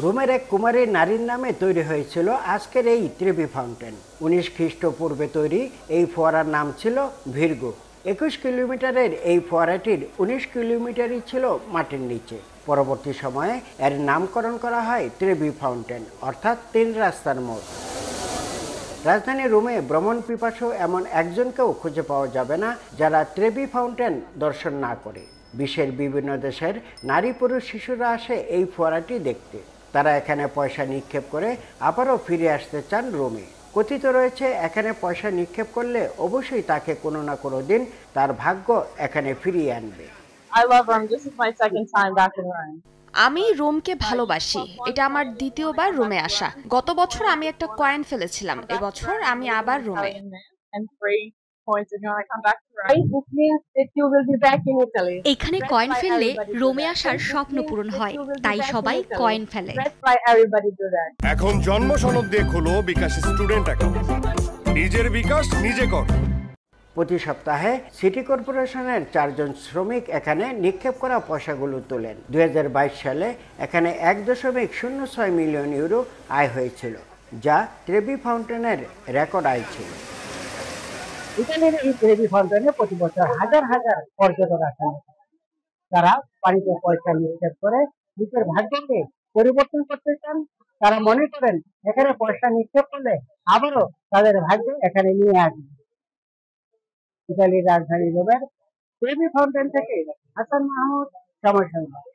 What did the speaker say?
রোমের এক কুমারী নারীর নামে তৈরি হয়েছিল আজকের এই ত্রিভি ফাউন্টেন। 19 খ্রিস্টপূর্বে তৈরি এই ফোয়ারার নাম ছিল ভির্গো। 21 কিলোমিটারের এই ফোয়ারাটির 19 কিলোমিটারই ছিল মাটির নিচে। পরবর্তী সময়ে এর নামকরণ করা হয় ত্রিভি ফাউন্টেন, অর্থাৎ 3 রাস্তার মোড়। রাজধানী রোমে ভ্রমণ পিপাসু এমন একজনকেও খুঁজে পাওয়া যাবে না যারা ত্রিভি ফাউন্টেন দর্শন না করে। বিশ্বের বিভিন্ন দেশের নারী পুরুষ শিশুরা আসে এই ফোয়ারাটি দেখতে। তারা এখানে পয়সা নিক্ষেপ করে আবারও ফিরে আসতে চান রোমে। কথিত রয়েছে এখানে পয়সা নিক্ষেপ করলে অবশ্যই তাকে কোনো না কোনো দিন তার ভাগ্য এখানে ফিরিয়ে আনবে। আমি রোমকে ভালোবাসি। এটা আমার দ্বিতীয়বার রোমে আসা। গত বছর আমি একটা কয়েন ফেলেছিলাম, এবছর আমি আবার রোমে। এখানে কয়েন ফেললে রোমে আসার স্বপ্ন পূরণ হয়, তাই সবাই কয়েন ফেলে। এখন জন্ম সনদ দিয়ে খোলো বিকাশ স্টুডেন্ট অ্যাকাউন্ট। নিজের বিকাশ নিজে কর। প্রতি সপ্তাহে সিটি কর্পোরেশনের 4 জন শ্রমিক এখানে নিক্ষেপ করা পয়সাগুলো তোলেন। 2022 সালে এখানে 1.06 মিলিয়ন ইউরো আয় হয়েছিল, যা ত্রিভি ফাউন্টেনের রেকর্ড আয় ছিল। ইতালির এই ত্রিভি ফাউন্টেনে প্রতি বছর হাজার হাজার পর্যটক আসেন। তারা পানিতে পয়সা নিক্ষেপ করে নিজের ভাগ্যকে পরিবর্তন করতে চান। তারা মনে করেন এখানে পয়সা নিক্ষেপ করলে আবারও তাদের ভাগ্য এখানে নিয়ে আসবে। ইতালির রাজধানী রোমের ত্রিভি ফাউন্টেন থেকে হাসান মাহমুদ, সময় সংবাদ।